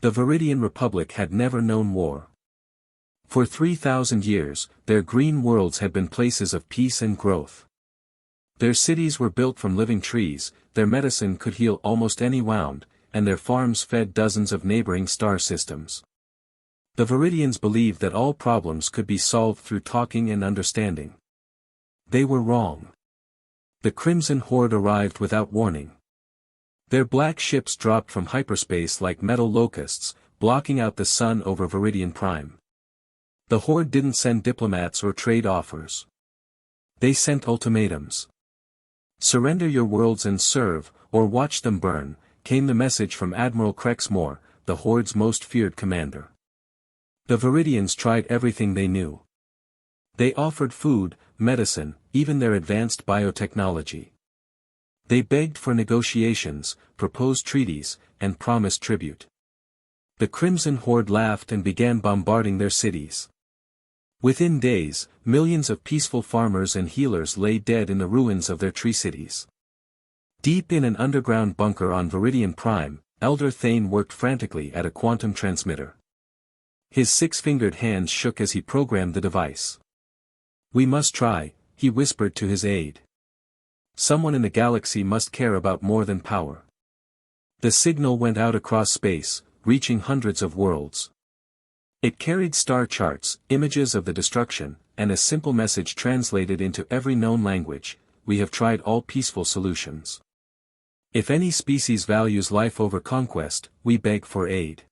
The Viridian Republic had never known war. For 3,000 years, their green worlds had been places of peace and growth. Their cities were built from living trees, their medicine could heal almost any wound, and their farms fed dozens of neighboring star systems. The Viridians believed that all problems could be solved through talking and understanding. They were wrong. The Crimson Horde arrived without warning. Their black ships dropped from hyperspace like metal locusts, blocking out the sun over Viridian Prime. The Horde didn't send diplomats or trade offers. They sent ultimatums. Surrender your worlds and serve, or watch them burn, came the message from Admiral Crexmore, the Horde's most feared commander. The Viridians tried everything they knew. They offered food, medicine, even their advanced biotechnology. They begged for negotiations, proposed treaties, and promised tribute. The Crimson Horde laughed and began bombarding their cities. Within days, millions of peaceful farmers and healers lay dead in the ruins of their tree cities. Deep in an underground bunker on Viridian Prime, Elder Thane worked frantically at a quantum transmitter. His six-fingered hands shook as he programmed the device. "We must try," he whispered to his aide. "Someone in the galaxy must care about more than power." The signal went out across space, reaching hundreds of worlds. It carried star charts, images of the destruction, and a simple message translated into every known language: "We have tried all peaceful solutions. If any species values life over conquest, we beg for aid."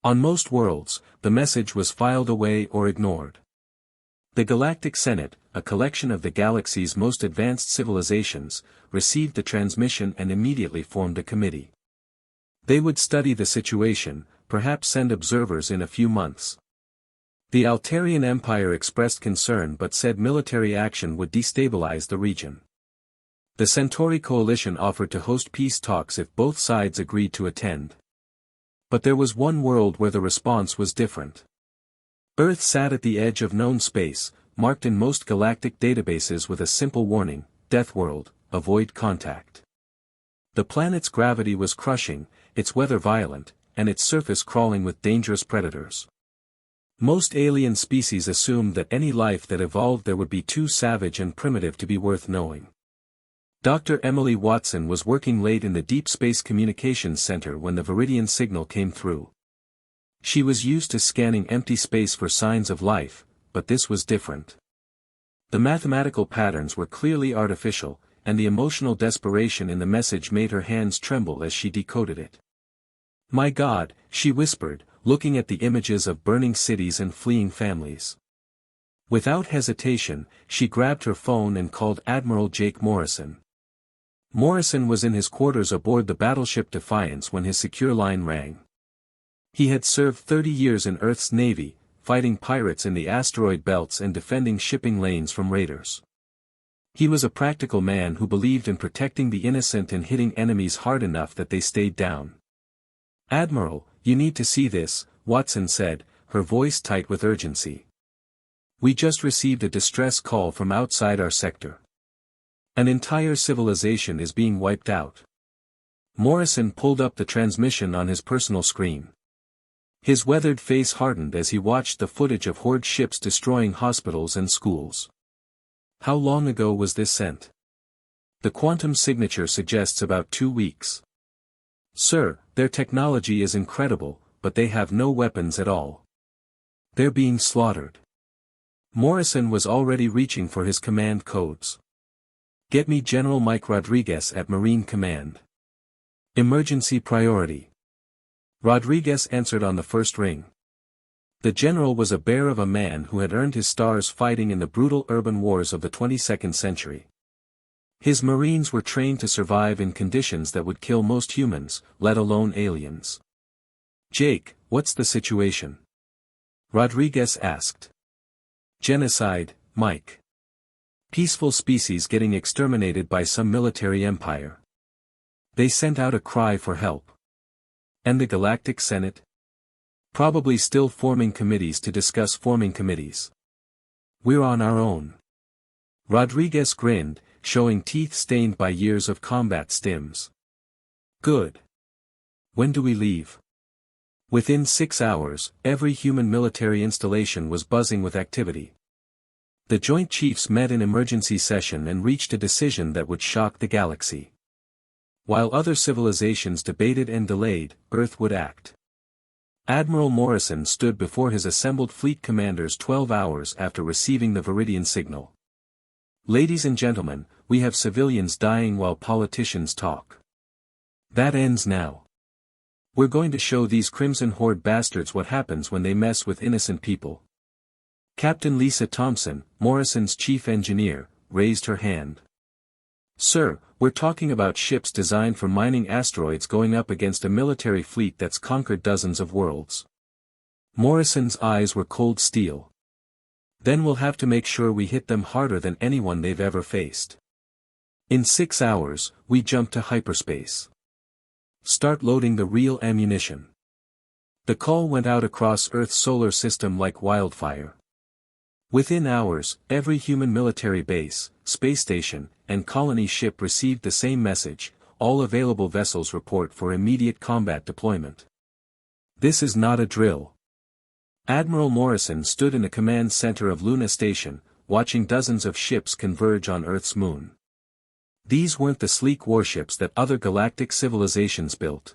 On most worlds, the message was filed away or ignored. The Galactic Senate, a collection of the galaxy's most advanced civilizations, received the transmission and immediately formed a committee. They would study the situation, perhaps send observers in a few months. The Altarian Empire expressed concern but said military action would destabilize the region. The Centauri coalition offered to host peace talks if both sides agreed to attend. But there was one world where the response was different. Earth sat at the edge of known space, marked in most galactic databases with a simple warning: Deathworld, avoid contact. The planet's gravity was crushing, its weather violent, and its surface crawling with dangerous predators. Most alien species assumed that any life that evolved there would be too savage and primitive to be worth knowing. Dr. Emily Watson was working late in the Deep Space Communications Center when the Viridian signal came through. She was used to scanning empty space for signs of life, but this was different. The mathematical patterns were clearly artificial, and the emotional desperation in the message made her hands tremble as she decoded it. "My God," she whispered, looking at the images of burning cities and fleeing families. Without hesitation, she grabbed her phone and called Admiral Jake Morrison. Morrison was in his quarters aboard the battleship Defiance when his secure line rang. He had served 30 years in Earth's Navy, fighting pirates in the asteroid belts and defending shipping lanes from raiders. He was a practical man who believed in protecting the innocent and hitting enemies hard enough that they stayed down. "Admiral, you need to see this," Watson said, her voice tight with urgency. "We just received a distress call from outside our sector. An entire civilization is being wiped out." Morrison pulled up the transmission on his personal screen. His weathered face hardened as he watched the footage of Horde ships destroying hospitals and schools. "How long ago was this sent?" "The quantum signature suggests about 2 weeks. Sir, their technology is incredible, but they have no weapons at all. They're being slaughtered." Morrison was already reaching for his command codes. "Get me General Mike Rodriguez at Marine Command. Emergency priority." Rodriguez answered on the first ring. The general was a bear of a man who had earned his stars fighting in the brutal urban wars of the 22nd century. His Marines were trained to survive in conditions that would kill most humans, let alone aliens. "Jake, what's the situation?" Rodriguez asked. "Genocide, Mike. Peaceful species getting exterminated by some military empire. They sent out a cry for help." "And the Galactic Senate?" "Probably still forming committees to discuss forming committees. We're on our own." Rodriguez grinned, showing teeth stained by years of combat stims. "Good. When do we leave?" Within 6 hours, every human military installation was buzzing with activity. The Joint Chiefs met in emergency session and reached a decision that would shock the galaxy. While other civilizations debated and delayed, Earth would act. Admiral Morrison stood before his assembled fleet commanders 12 hours after receiving the Viridian signal. "Ladies and gentlemen, we have civilians dying while politicians talk. That ends now. We're going to show these Crimson Horde bastards what happens when they mess with innocent people." Captain Lisa Thompson, Morrison's chief engineer, raised her hand. "Sir, we're talking about ships designed for mining asteroids going up against a military fleet that's conquered dozens of worlds." Morrison's eyes were cold steel. "Then we'll have to make sure we hit them harder than anyone they've ever faced. In 6 hours, we jump to hyperspace. Start loading the real ammunition." The call went out across Earth's solar system like wildfire. Within hours, every human military base, space station, and colony ship received the same message: all available vessels report for immediate combat deployment. This is not a drill. Admiral Morrison stood in the command center of Luna Station, watching dozens of ships converge on Earth's moon. These weren't the sleek warships that other galactic civilizations built.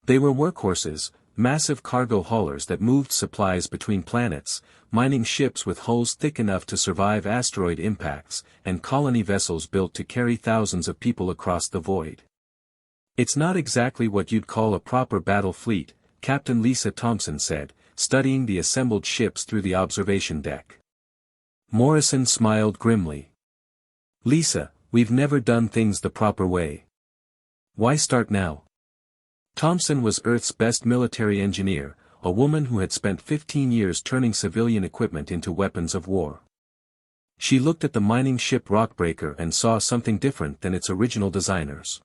They were workhorses, massive cargo haulers that moved supplies between planets, mining ships with hulls thick enough to survive asteroid impacts, and colony vessels built to carry thousands of people across the void. "It's not exactly what you'd call a proper battle fleet," Captain Lisa Thompson said, studying the assembled ships through the observation deck. Morrison smiled grimly. "Lisa, we've never done things the proper way. Why start now?" Thompson was Earth's best military engineer, a woman who had spent 15 years turning civilian equipment into weapons of war. She looked at the mining ship Rockbreaker and saw something different than its original designers.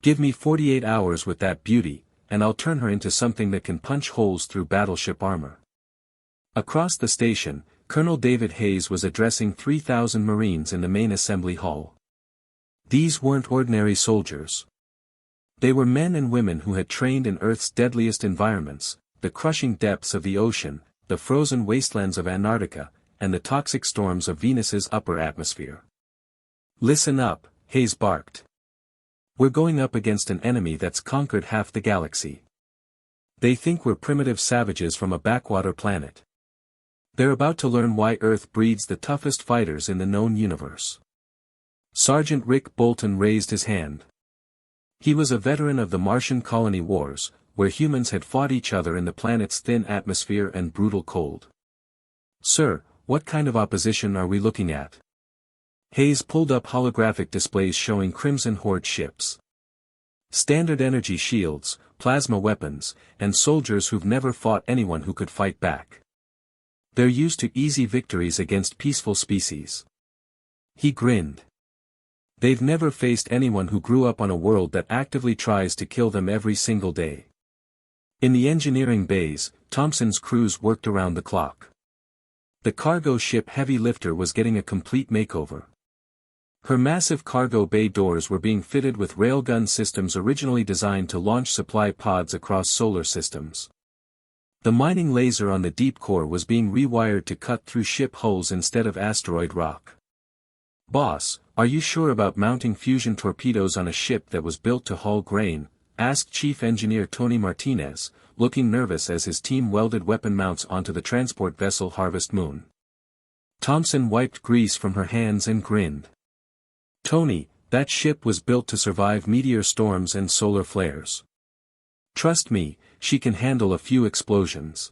"Give me 48 hours with that beauty, and I'll turn her into something that can punch holes through battleship armor." Across the station, Colonel David Hayes was addressing 3,000 Marines in the main assembly hall. These weren't ordinary soldiers. They were men and women who had trained in Earth's deadliest environments, the crushing depths of the ocean, the frozen wastelands of Antarctica, and the toxic storms of Venus's upper atmosphere. "Listen up," Hayes barked. "We're going up against an enemy that's conquered half the galaxy. They think we're primitive savages from a backwater planet. They're about to learn why Earth breeds the toughest fighters in the known universe." Sergeant Rick Bolton raised his hand. He was a veteran of the Martian colony wars, where humans had fought each other in the planet's thin atmosphere and brutal cold. "Sir, what kind of opposition are we looking at?" Hayes pulled up holographic displays showing Crimson Horde ships. "Standard energy shields, plasma weapons, and soldiers who've never fought anyone who could fight back. They're used to easy victories against peaceful species." He grinned. "They've never faced anyone who grew up on a world that actively tries to kill them every single day." In the engineering bays, Thompson's crews worked around the clock. The cargo ship Heavy Lifter was getting a complete makeover. Her massive cargo bay doors were being fitted with railgun systems originally designed to launch supply pods across solar systems. The mining laser on the deep core was being rewired to cut through ship hulls instead of asteroid rock. "Boss, are you sure about mounting fusion torpedoes on a ship that was built to haul grain?" asked Chief Engineer Tony Martinez, looking nervous as his team welded weapon mounts onto the transport vessel Harvest Moon. Thompson wiped grease from her hands and grinned. "Tony, that ship was built to survive meteor storms and solar flares. Trust me, she can handle a few explosions."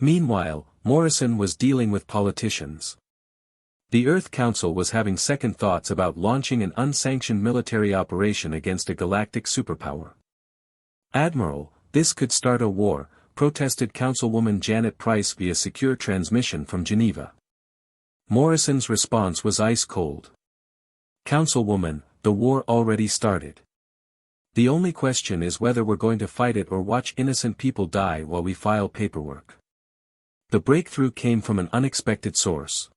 Meanwhile, Morrison was dealing with politicians. The Earth Council was having second thoughts about launching an unsanctioned military operation against a galactic superpower. "Admiral, this could start a war," protested Councilwoman Janet Price via secure transmission from Geneva. Morrison's response was ice cold. "Councilwoman, the war already started. The only question is whether we're going to fight it or watch innocent people die while we file paperwork." The breakthrough came from an unexpected source.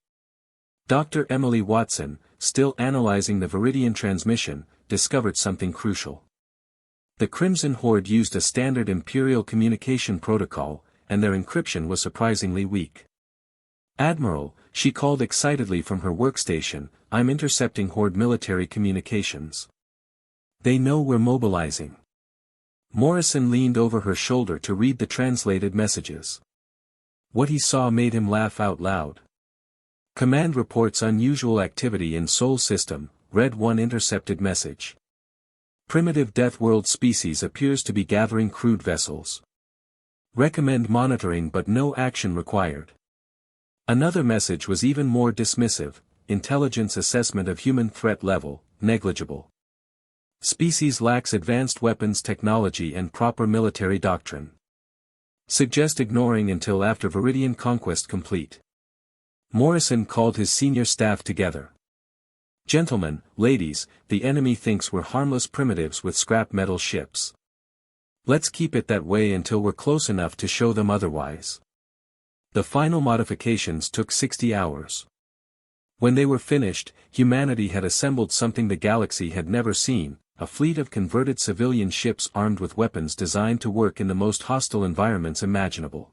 Dr. Emily Watson, still analyzing the Viridian transmission, discovered something crucial. The Crimson Horde used a standard Imperial communication protocol, and their encryption was surprisingly weak. "Admiral," she called excitedly from her workstation, "I'm intercepting Horde military communications. They know we're mobilizing." Morrison leaned over her shoulder to read the translated messages. What he saw made him laugh out loud. "Command reports unusual activity in Sol system," read one intercepted message. "Primitive Deathworld species appears to be gathering crude vessels. Recommend monitoring but no action required." Another message was even more dismissive: "Intelligence assessment of human threat level, negligible. Species lacks advanced weapons technology and proper military doctrine. Suggest ignoring until after Viridian conquest complete." Morrison called his senior staff together. "Gentlemen, ladies, the enemy thinks we're harmless primitives with scrap metal ships. Let's keep it that way until we're close enough to show them otherwise." The final modifications took 60 hours. When they were finished, humanity had assembled something the galaxy had never seen: a fleet of converted civilian ships armed with weapons designed to work in the most hostile environments imaginable.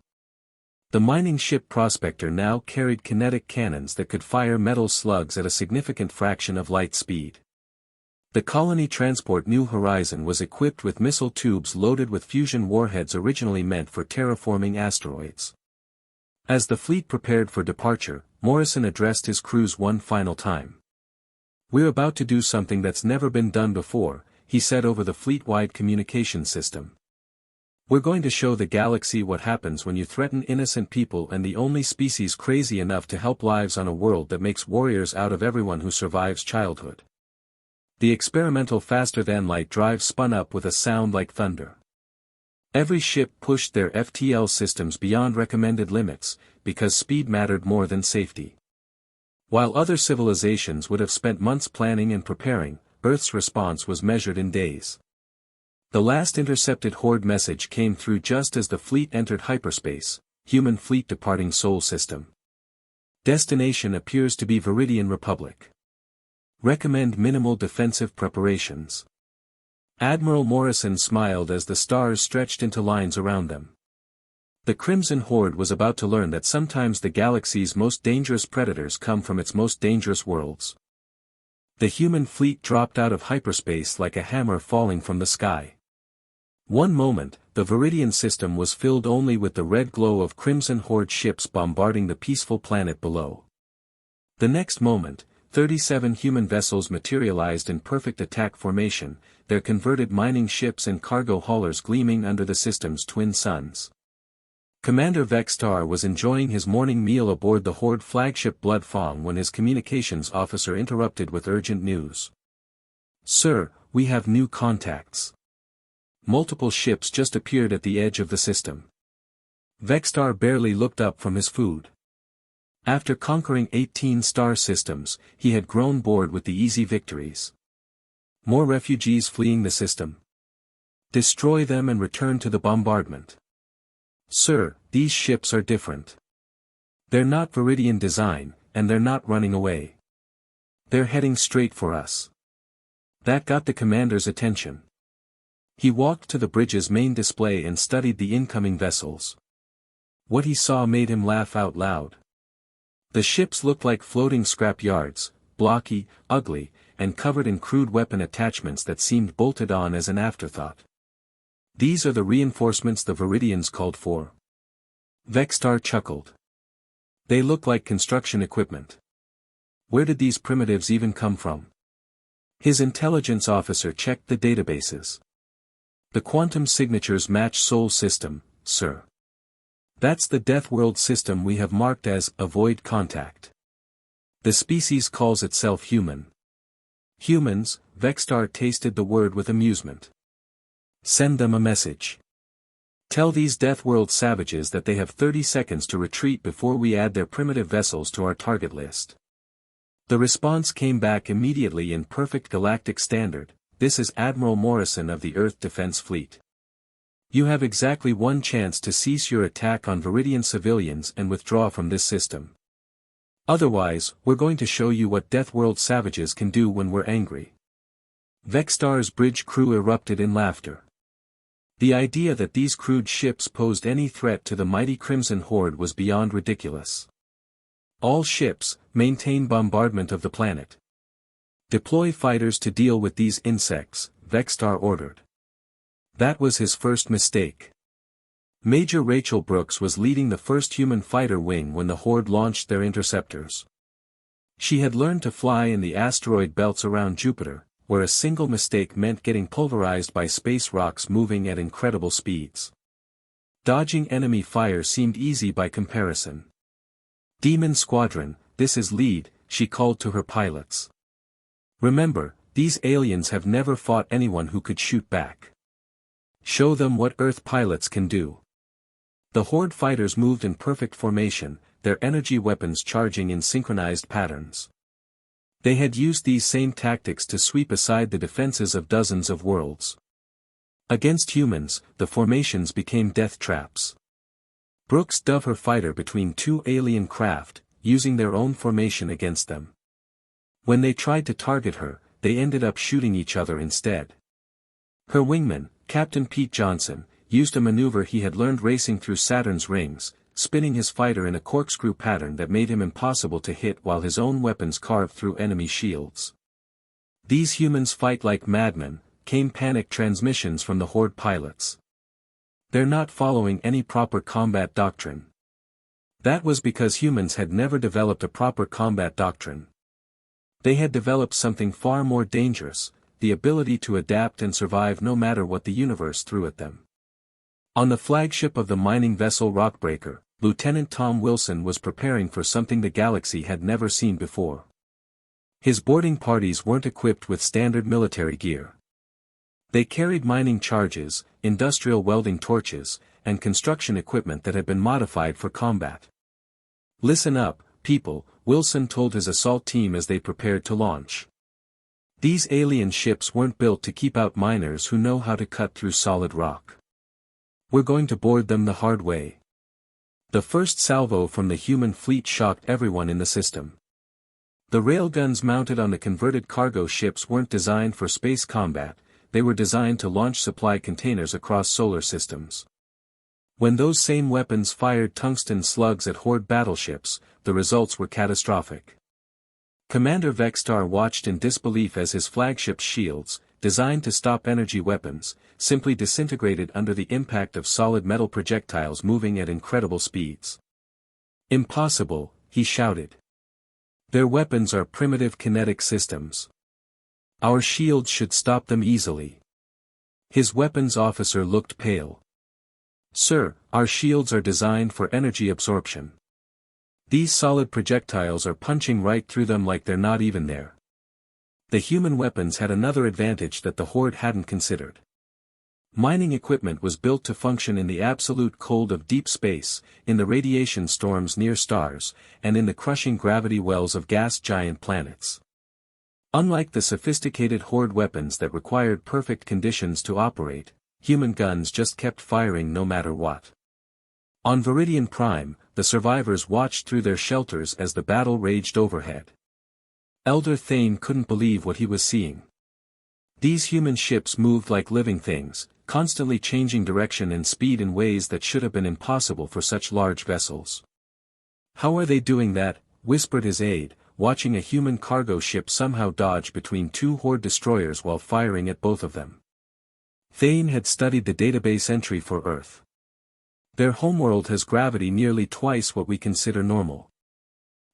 The mining ship Prospector now carried kinetic cannons that could fire metal slugs at a significant fraction of light speed. The colony transport New Horizon was equipped with missile tubes loaded with fusion warheads originally meant for terraforming asteroids. As the fleet prepared for departure, Morrison addressed his crews one final time. "We're about to do something that's never been done before," he said over the fleet-wide communication system. "We're going to show the galaxy what happens when you threaten innocent people and the only species crazy enough to help lives on a world that makes warriors out of everyone who survives childhood." The experimental faster-than-light drive spun up with a sound like thunder. Every ship pushed their FTL systems beyond recommended limits, because speed mattered more than safety. While other civilizations would have spent months planning and preparing, Earth's response was measured in days. The last intercepted Horde message came through just as the fleet entered hyperspace: "Human fleet departing Sol system. Destination appears to be Viridian Republic. Recommend minimal defensive preparations." Admiral Morrison smiled as the stars stretched into lines around them. The Crimson Horde was about to learn that sometimes the galaxy's most dangerous predators come from its most dangerous worlds. The human fleet dropped out of hyperspace like a hammer falling from the sky. One moment, the Viridian system was filled only with the red glow of Crimson Horde ships bombarding the peaceful planet below. The next moment, 37 human vessels materialized in perfect attack formation, their converted mining ships and cargo haulers gleaming under the system's twin suns. Commander Vextar was enjoying his morning meal aboard the Horde flagship Bloodfang when his communications officer interrupted with urgent news. "Sir, we have new contacts. Multiple ships just appeared at the edge of the system." Vextar barely looked up from his food. After conquering 18 star systems, he had grown bored with the easy victories. More refugees fleeing the system. Destroy them and return to the bombardment. "Sir, these ships are different. They're not Viridian design, and they're not running away. They're heading straight for us." That got the commander's attention. He walked to the bridge's main display and studied the incoming vessels. What he saw made him laugh out loud. The ships looked like floating scrap yards, blocky, ugly, and covered in crude weapon attachments that seemed bolted on as an afterthought. "These are the reinforcements the Viridians called for." Vextar chuckled. "They look like construction equipment. Where did these primitives even come from?" His intelligence officer checked the databases. "The quantum signatures match Sol system, sir. That's the Deathworld system we have marked as avoid contact. The species calls itself human." "Humans," Vextar tasted the word with amusement. "Send them a message. Tell these Deathworld savages that they have 30 seconds to retreat before we add their primitive vessels to our target list." The response came back immediately in perfect galactic standard: "This is Admiral Morrison of the Earth Defense Fleet. You have exactly one chance to cease your attack on Viridian civilians and withdraw from this system. Otherwise, we're going to show you what Deathworld savages can do when we're angry." Vextar's bridge crew erupted in laughter. The idea that these crude ships posed any threat to the mighty Crimson Horde was beyond ridiculous. All ships, maintain bombardment of the planet. Deploy fighters to deal with these insects, Vexstar ordered. That was his first mistake. Major Rachel Brooks was leading the first human fighter wing when the Horde launched their interceptors. She had learned to fly in the asteroid belts around Jupiter, where a single mistake meant getting pulverized by space rocks moving at incredible speeds. Dodging enemy fire seemed easy by comparison. Demon Squadron, this is lead, she called to her pilots. Remember, these aliens have never fought anyone who could shoot back. Show them what Earth pilots can do. The Horde fighters moved in perfect formation, their energy weapons charging in synchronized patterns. They had used these same tactics to sweep aside the defenses of dozens of worlds. Against humans, the formations became death traps. Brooks dove her fighter between two alien craft, using their own formation against them. When they tried to target her, they ended up shooting each other instead. Her wingman, Captain Pete Johnson, used a maneuver he had learned racing through Saturn's rings, spinning his fighter in a corkscrew pattern that made him impossible to hit while his own weapons carved through enemy shields. These humans fight like madmen, came panic transmissions from the Horde pilots. They're not following any proper combat doctrine. That was because humans had never developed a proper combat doctrine. They had developed something far more dangerous, the ability to adapt and survive no matter what the universe threw at them. On the flagship of the mining vessel Rockbreaker, Lieutenant Tom Wilson was preparing for something the galaxy had never seen before. His boarding parties weren't equipped with standard military gear. They carried mining charges, industrial welding torches, and construction equipment that had been modified for combat. "Listen up, people," Wilson told his assault team as they prepared to launch. These alien ships weren't built to keep out miners who know how to cut through solid rock. We're going to board them the hard way. The first salvo from the human fleet shocked everyone in the system. The railguns mounted on the converted cargo ships weren't designed for space combat, they were designed to launch supply containers across solar systems. When those same weapons fired tungsten slugs at Horde battleships, the results were catastrophic. Commander Vexstar watched in disbelief as his flagship's shields, designed to stop energy weapons, simply disintegrated under the impact of solid metal projectiles moving at incredible speeds. "Impossible," he shouted. "Their weapons are primitive kinetic systems. Our shields should stop them easily." His weapons officer looked pale. "Sir, our shields are designed for energy absorption. These solid projectiles are punching right through them like they're not even there." The human weapons had another advantage that the Horde hadn't considered. Mining equipment was built to function in the absolute cold of deep space, in the radiation storms near stars, and in the crushing gravity wells of gas giant planets. Unlike the sophisticated Horde weapons that required perfect conditions to operate, human guns just kept firing no matter what. On Viridian Prime, the survivors watched through their shelters as the battle raged overhead. Elder Thane couldn't believe what he was seeing. These human ships moved like living things, constantly changing direction and speed in ways that should have been impossible for such large vessels. "How are they doing that?" whispered his aide, watching a human cargo ship somehow dodge between two Horde destroyers while firing at both of them. Thane had studied the database entry for Earth. "Their homeworld has gravity nearly twice what we consider normal.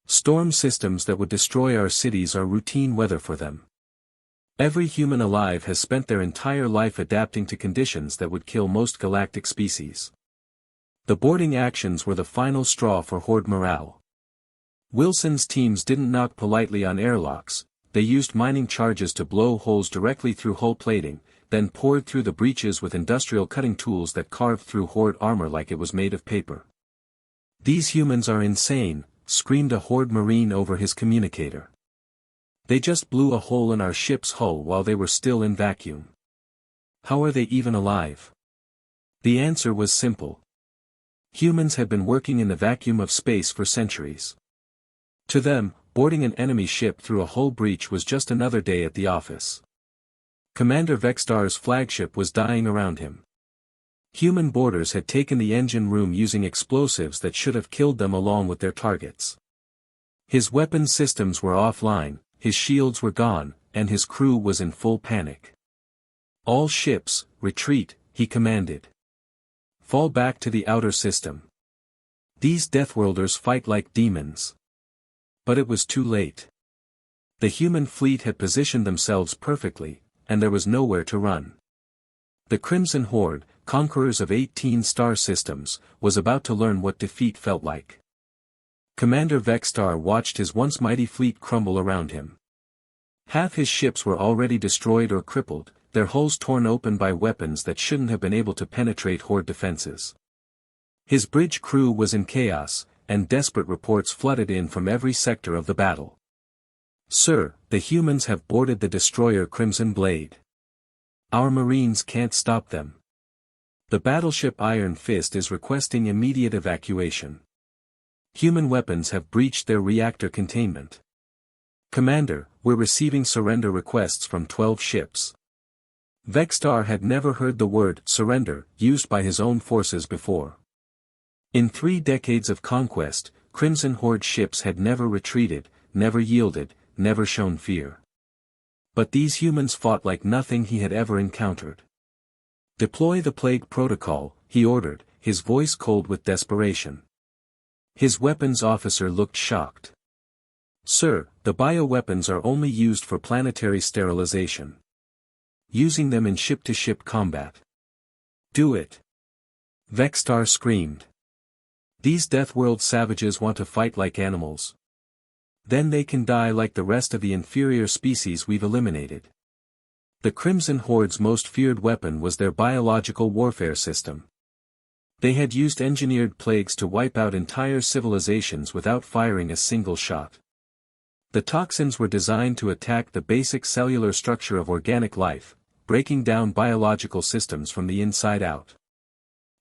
Storm systems that would destroy our cities are routine weather for them. Every human alive has spent their entire life adapting to conditions that would kill most galactic species." The boarding actions were the final straw for Horde morale. Wilson's teams didn't knock politely on airlocks, they used mining charges to blow holes directly through hull plating, then poured through the breaches with industrial cutting tools that carved through Horde armor like it was made of paper. "These humans are insane," screamed a Horde Marine over his communicator. "They just blew a hole in our ship's hull while they were still in vacuum. How are they even alive?" The answer was simple. Humans had been working in the vacuum of space for centuries. To them, boarding an enemy ship through a hull breach was just another day at the office. Commander Vexstar's flagship was dying around him. Human boarders had taken the engine room using explosives that should have killed them along with their targets. His weapon systems were offline, his shields were gone, and his crew was in full panic. "All ships, retreat," he commanded. "Fall back to the outer system. These Deathworlders fight like demons." But it was too late. The human fleet had positioned themselves perfectly, and there was nowhere to run. The Crimson Horde, conquerors of 18 star systems, was about to learn what defeat felt like. Commander Vexstar watched his once mighty fleet crumble around him. Half his ships were already destroyed or crippled, their hulls torn open by weapons that shouldn't have been able to penetrate Horde defenses. His bridge crew was in chaos, and desperate reports flooded in from every sector of the battle. "Sir, the humans have boarded the destroyer Crimson Blade. Our Marines can't stop them. The battleship Iron Fist is requesting immediate evacuation. Human weapons have breached their reactor containment. Commander, we're receiving surrender requests from 12 ships." Vexstar had never heard the word surrender used by his own forces before. In 3 decades of conquest, Crimson Horde ships had never retreated, never yielded, never shown fear. But these humans fought like nothing he had ever encountered. "Deploy the Plague Protocol," he ordered, his voice cold with desperation. His weapons officer looked shocked. "Sir, the bioweapons are only used for planetary sterilization. Using them in ship-to-ship combat." "Do it!" Vexstar screamed. "These Deathworld savages want to fight like animals. Then they can die like the rest of the inferior species we've eliminated." The Crimson Horde's most feared weapon was their biological warfare system. They had used engineered plagues to wipe out entire civilizations without firing a single shot. The toxins were designed to attack the basic cellular structure of organic life, breaking down biological systems from the inside out.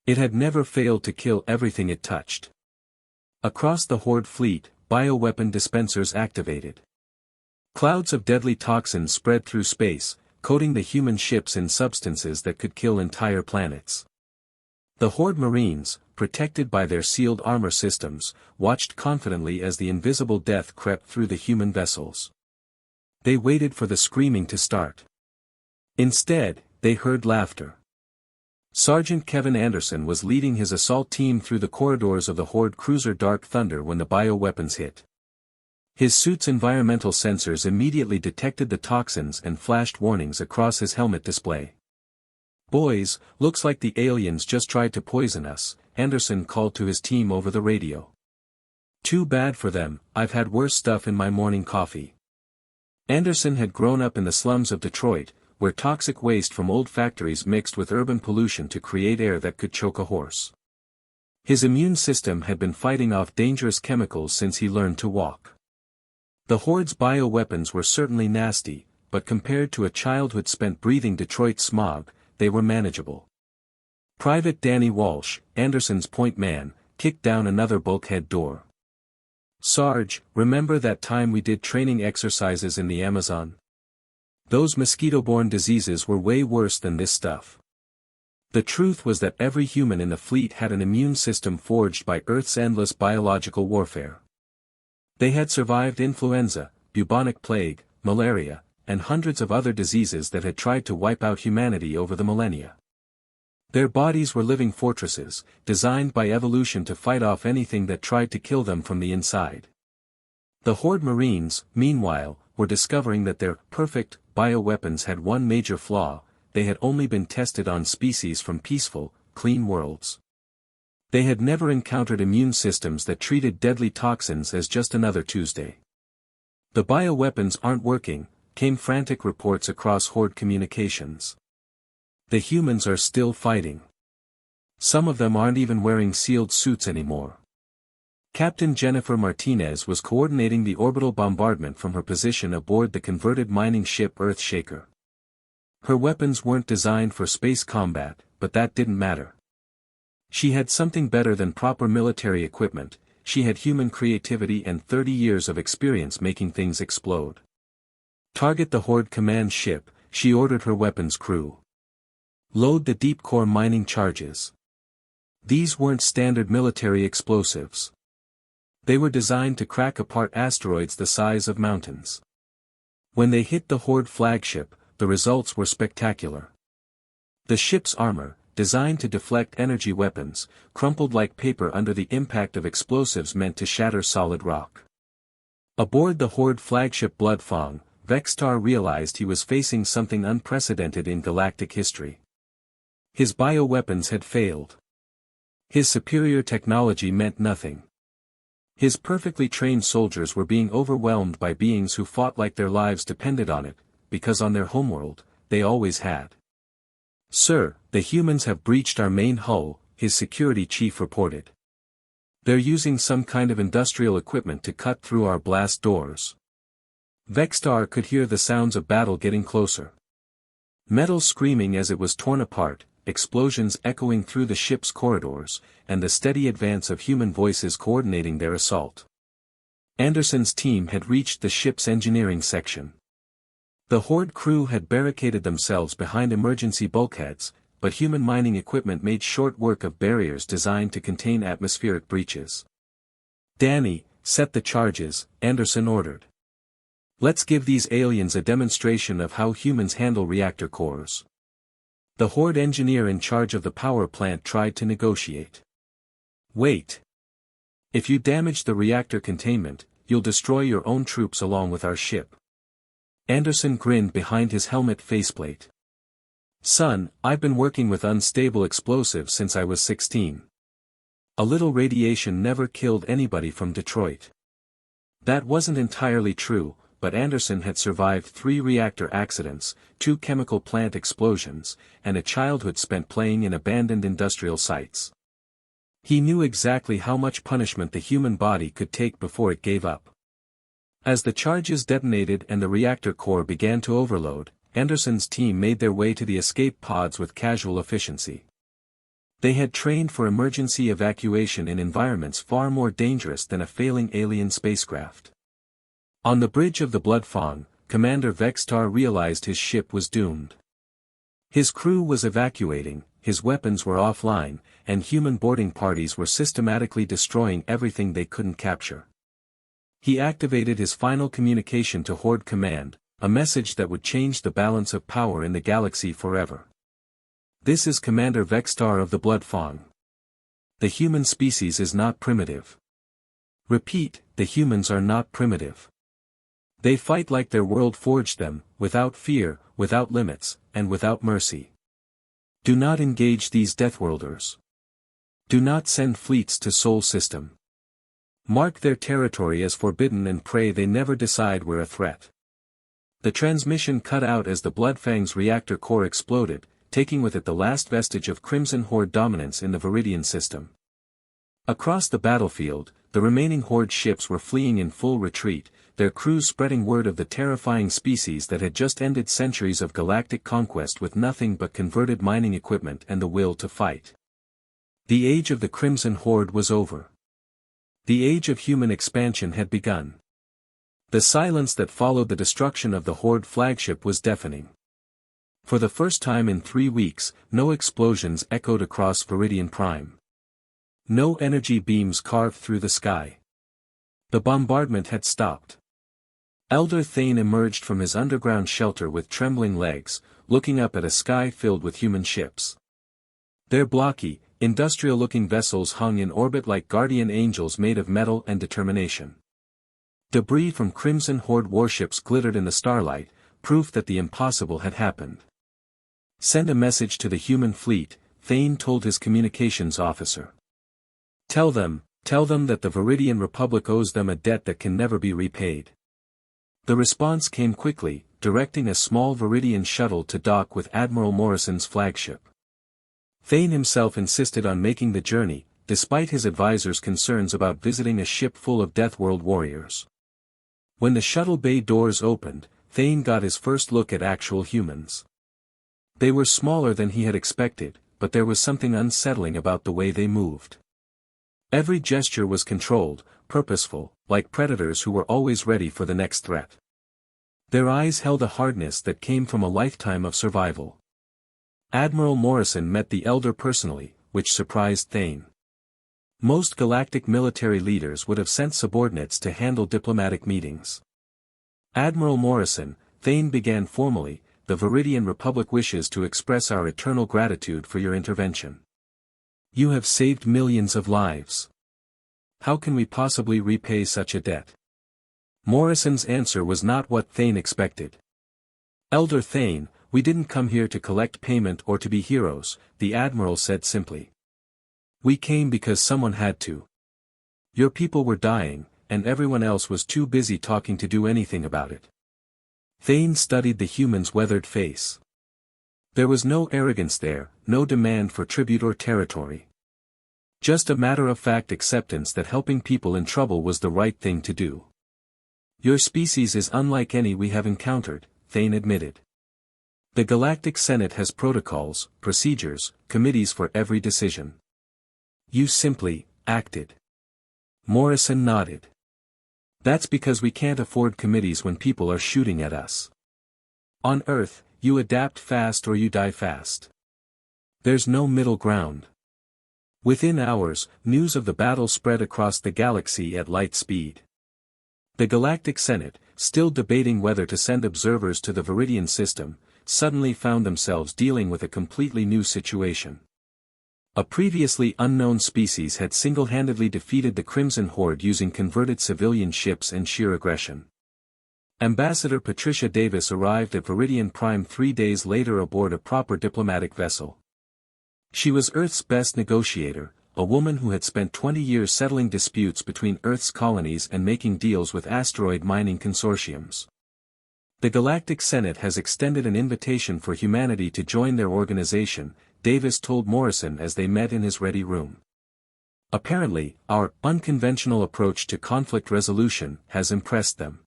It had never failed to kill everything it touched. Across the Horde fleet, bioweapon dispensers activated. Clouds of deadly toxins spread through space, coating the human ships in substances that could kill entire planets. The Horde Marines, protected by their sealed armor systems, watched confidently as the invisible death crept through the human vessels. They waited for the screaming to start. Instead, they heard laughter. Sergeant Kevin Anderson was leading his assault team through the corridors of the Horde cruiser Dark Thunder when the bioweapons hit. His suit's environmental sensors immediately detected the toxins and flashed warnings across his helmet display. "Boys, looks like the aliens just tried to poison us," Anderson called to his team over the radio. "Too bad for them, I've had worse stuff in my morning coffee." Anderson had grown up in the slums of Detroit, where toxic waste from old factories mixed with urban pollution to create air that could choke a horse. His immune system had been fighting off dangerous chemicals since he learned to walk. The Horde's bioweapons were certainly nasty, but compared to a childhood spent breathing Detroit smog, they were manageable. Private Danny Walsh, Anderson's point man, kicked down another bulkhead door. "Sarge, remember that time we did training exercises in the Amazon? Those mosquito-borne diseases were way worse than this stuff." The truth was that every human in the fleet had an immune system forged by Earth's endless biological warfare. They had survived influenza, bubonic plague, malaria, and hundreds of other diseases that had tried to wipe out humanity over the millennia. Their bodies were living fortresses, designed by evolution to fight off anything that tried to kill them from the inside. The Horde Marines, meanwhile, were discovering that their perfect bioweapons had one major flaw: they had only been tested on species from peaceful, clean worlds. They had never encountered immune systems that treated deadly toxins as just another Tuesday. "The bioweapons aren't working," came frantic reports across Horde communications. "The humans are still fighting. Some of them aren't even wearing sealed suits anymore." Captain Jennifer Martinez was coordinating the orbital bombardment from her position aboard the converted mining ship Earthshaker. Her weapons weren't designed for space combat, but that didn't matter. She had something better than proper military equipment: she had human creativity and 30 years of experience making things explode. "Target the Horde command ship," she ordered her weapons crew. Load the deep core mining charges. These weren't standard military explosives. They were designed to crack apart asteroids the size of mountains. When they hit the Horde flagship, the results were spectacular. The ship's armor, designed to deflect energy weapons, crumpled like paper under the impact of explosives meant to shatter solid rock. Aboard the Horde flagship Bloodfang, Vextar realized he was facing something unprecedented in galactic history. His bioweapons had failed. His superior technology meant nothing. His perfectly trained soldiers were being overwhelmed by beings who fought like their lives depended on it, because on their homeworld, they always had. "Sir, the humans have breached our main hull," his security chief reported. "They're using some kind of industrial equipment to cut through our blast doors." Vextar could hear the sounds of battle getting closer. Metal screaming as it was torn apart, explosions echoing through the ship's corridors, and the steady advance of human voices coordinating their assault. Anderson's team had reached the ship's engineering section. The Horde crew had barricaded themselves behind emergency bulkheads, but human mining equipment made short work of barriers designed to contain atmospheric breaches. "Danny, set the charges," Anderson ordered. "Let's give these aliens a demonstration of how humans handle reactor cores." The Horde engineer in charge of the power plant tried to negotiate. "Wait. If you damage the reactor containment, you'll destroy your own troops along with our ship." Anderson grinned behind his helmet faceplate. "Son, I've been working with unstable explosives since I was 16. A little radiation never killed anybody from Detroit." That wasn't entirely true, but Anderson had survived 3 reactor accidents, 2 chemical plant explosions, and a childhood spent playing in abandoned industrial sites. He knew exactly how much punishment the human body could take before it gave up. As the charges detonated and the reactor core began to overload, Anderson's team made their way to the escape pods with casual efficiency. They had trained for emergency evacuation in environments far more dangerous than a failing alien spacecraft. On the bridge of the Bloodfang, Commander Vextar realized his ship was doomed. His crew was evacuating, his weapons were offline, and human boarding parties were systematically destroying everything they couldn't capture. He activated his final communication to Horde Command, a message that would change the balance of power in the galaxy forever. "This is Commander Vextar of the Bloodfang. The human species is not primitive. Repeat, the humans are not primitive. They fight like their world forged them, without fear, without limits, and without mercy. Do not engage these Deathworlders. Do not send fleets to Sol System. Mark their territory as forbidden and pray they never decide we're a threat." The transmission cut out as the Bloodfang's reactor core exploded, taking with it the last vestige of Crimson Horde dominance in the Viridian system. Across the battlefield, the remaining Horde ships were fleeing in full retreat, their crews spreading word of the terrifying species that had just ended centuries of galactic conquest with nothing but converted mining equipment and the will to fight. The age of the Crimson Horde was over. The age of human expansion had begun. The silence that followed the destruction of the Horde flagship was deafening. For the first time in 3 weeks, no explosions echoed across Viridian Prime. No energy beams carved through the sky. The bombardment had stopped. Elder Thane emerged from his underground shelter with trembling legs, looking up at a sky filled with human ships. Their blocky, industrial-looking vessels hung in orbit like guardian angels made of metal and determination. Debris from Crimson Horde warships glittered in the starlight, proof that the impossible had happened. "Send a message to the human fleet," Thane told his communications officer. Tell them that the Viridian Republic owes them a debt that can never be repaid." The response came quickly, directing a small Viridian shuttle to dock with Admiral Morrison's flagship. Thane himself insisted on making the journey, despite his advisor's concerns about visiting a ship full of Deathworld warriors. When the shuttle bay doors opened, Thane got his first look at actual humans. They were smaller than he had expected, but there was something unsettling about the way they moved. Every gesture was controlled, purposeful, like predators who were always ready for the next threat. Their eyes held a hardness that came from a lifetime of survival. Admiral Morrison met the elder personally, which surprised Thane. Most galactic military leaders would have sent subordinates to handle diplomatic meetings. Admiral Morrison, Thane began formally, the Viridian Republic wishes to express our eternal gratitude for your intervention. You have saved millions of lives. How can we possibly repay such a debt? Morrison's answer was not what Thane expected. Elder Thane, we didn't come here to collect payment or to be heroes, the Admiral said simply. We came because someone had to. Your people were dying, and everyone else was too busy talking to do anything about it. Thane studied the human's weathered face. There was no arrogance there, no demand for tribute or territory. Just a matter-of-fact acceptance that helping people in trouble was the right thing to do. Your species is unlike any we have encountered, Thane admitted. The Galactic Senate has protocols, procedures, committees for every decision. You simply acted. Morrison nodded. That's because we can't afford committees when people are shooting at us. On Earth, you adapt fast or you die fast. There's no middle ground. Within hours, news of the battle spread across the galaxy at light speed. The Galactic Senate, still debating whether to send observers to the Viridian system, suddenly found themselves dealing with a completely new situation. A previously unknown species had single-handedly defeated the Crimson Horde using converted civilian ships and sheer aggression. Ambassador Patricia Davis arrived at Viridian Prime 3 days later aboard a proper diplomatic vessel. She was Earth's best negotiator, a woman who had spent 20 years settling disputes between Earth's colonies and making deals with asteroid mining consortiums. The Galactic Senate has extended an invitation for humanity to join their organization, Davis told Morrison as they met in his ready room. Apparently, our unconventional approach to conflict resolution has impressed them.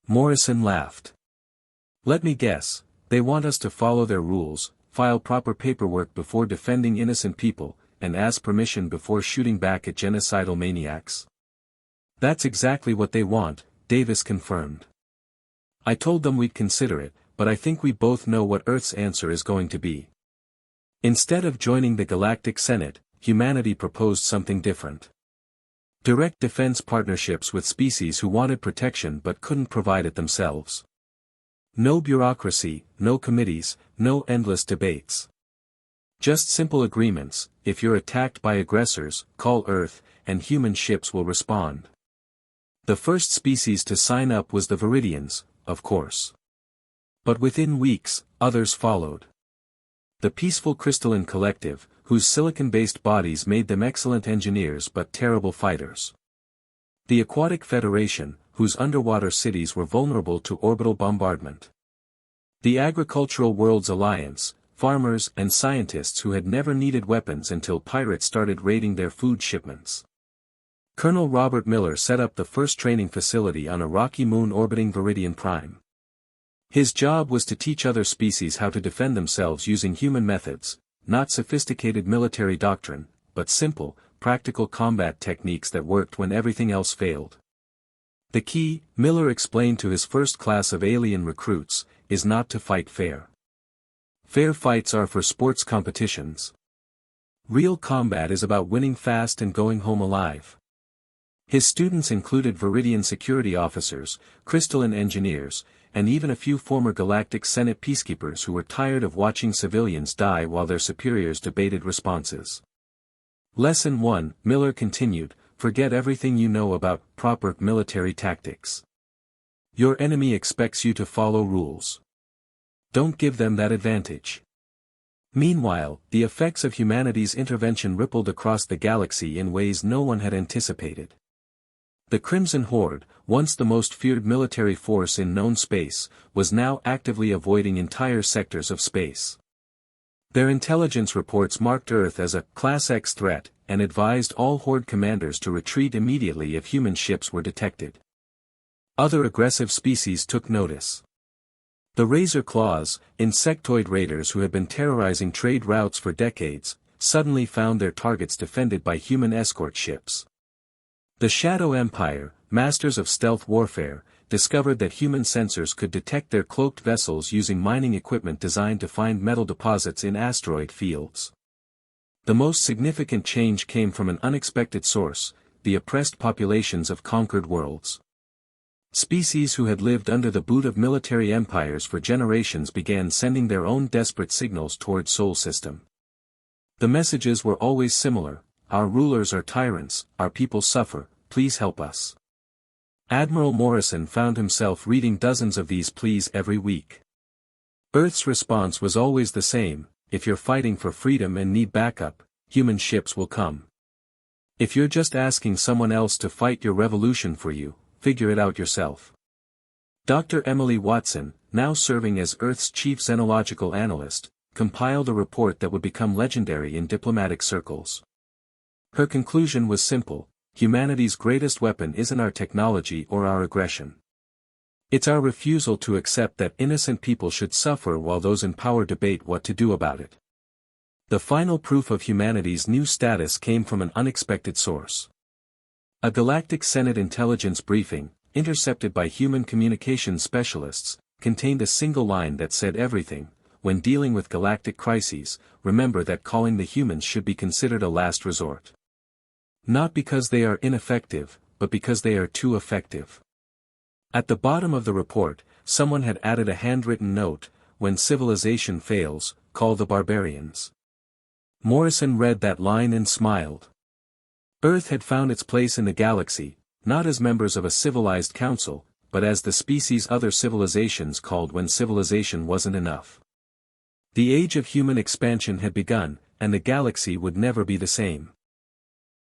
Morrison laughed. Let me guess, they want us to follow their rules, file proper paperwork before defending innocent people, and ask permission before shooting back at genocidal maniacs. That's exactly what they want, Davis confirmed. I told them we'd consider it, but I think we both know what Earth's answer is going to be. Instead of joining the Galactic Senate, humanity proposed something different. Direct defense partnerships with species who wanted protection but couldn't provide it themselves. No bureaucracy, no committees, no endless debates. Just simple agreements: if you're attacked by aggressors, call Earth, and human ships will respond. The first species to sign up was the Viridians, of course. But within weeks, others followed. The Peaceful Crystalline Collective, whose silicon-based bodies made them excellent engineers but terrible fighters. The Aquatic Federation, whose underwater cities were vulnerable to orbital bombardment. The Agricultural Worlds Alliance, farmers and scientists who had never needed weapons until pirates started raiding their food shipments. Colonel Robert Miller set up the first training facility on a rocky moon orbiting Viridian Prime. His job was to teach other species how to defend themselves using human methods, not sophisticated military doctrine, but simple, practical combat techniques that worked when everything else failed. The key, Miller explained to his first class of alien recruits, is not to fight fair. Fair fights are for sports competitions. Real combat is about winning fast and going home alive. His students included Viridian security officers, crystalline engineers, and even a few former Galactic Senate peacekeepers who were tired of watching civilians die while their superiors debated responses. Lesson 1, Miller continued, forget everything you know about proper military tactics. Your enemy expects you to follow rules. Don't give them that advantage. Meanwhile, the effects of humanity's intervention rippled across the galaxy in ways no one had anticipated. The Crimson Horde, once the most feared military force in known space, was now actively avoiding entire sectors of space. Their intelligence reports marked Earth as a Class X threat, and advised all Horde commanders to retreat immediately if human ships were detected. Other aggressive species took notice. The Razor Claws, insectoid raiders who had been terrorizing trade routes for decades, suddenly found their targets defended by human escort ships. The Shadow Empire, masters of stealth warfare, discovered that human sensors could detect their cloaked vessels using mining equipment designed to find metal deposits in asteroid fields. The most significant change came from an unexpected source, the oppressed populations of conquered worlds. Species who had lived under the boot of military empires for generations began sending their own desperate signals toward Sol System. The messages were always similar: our rulers are tyrants, our people suffer, please help us. Admiral Morrison found himself reading dozens of these pleas every week. Earth's response was always the same: if you're fighting for freedom and need backup, human ships will come. If you're just asking someone else to fight your revolution for you, figure it out yourself. Dr. Emily Watson, now serving as Earth's chief xenological analyst, compiled a report that would become legendary in diplomatic circles. Her conclusion was simple: humanity's greatest weapon isn't our technology or our aggression. It's our refusal to accept that innocent people should suffer while those in power debate what to do about it. The final proof of humanity's new status came from an unexpected source. A Galactic Senate intelligence briefing, intercepted by human communications specialists, contained a single line that said everything: when dealing with galactic crises, remember that calling the humans should be considered a last resort. Not because they are ineffective, but because they are too effective. At the bottom of the report, someone had added a handwritten note: when civilization fails, call the barbarians. Morrison read that line and smiled. Earth had found its place in the galaxy, not as members of a civilized council, but as the species other civilizations called when civilization wasn't enough. The age of human expansion had begun, and the galaxy would never be the same.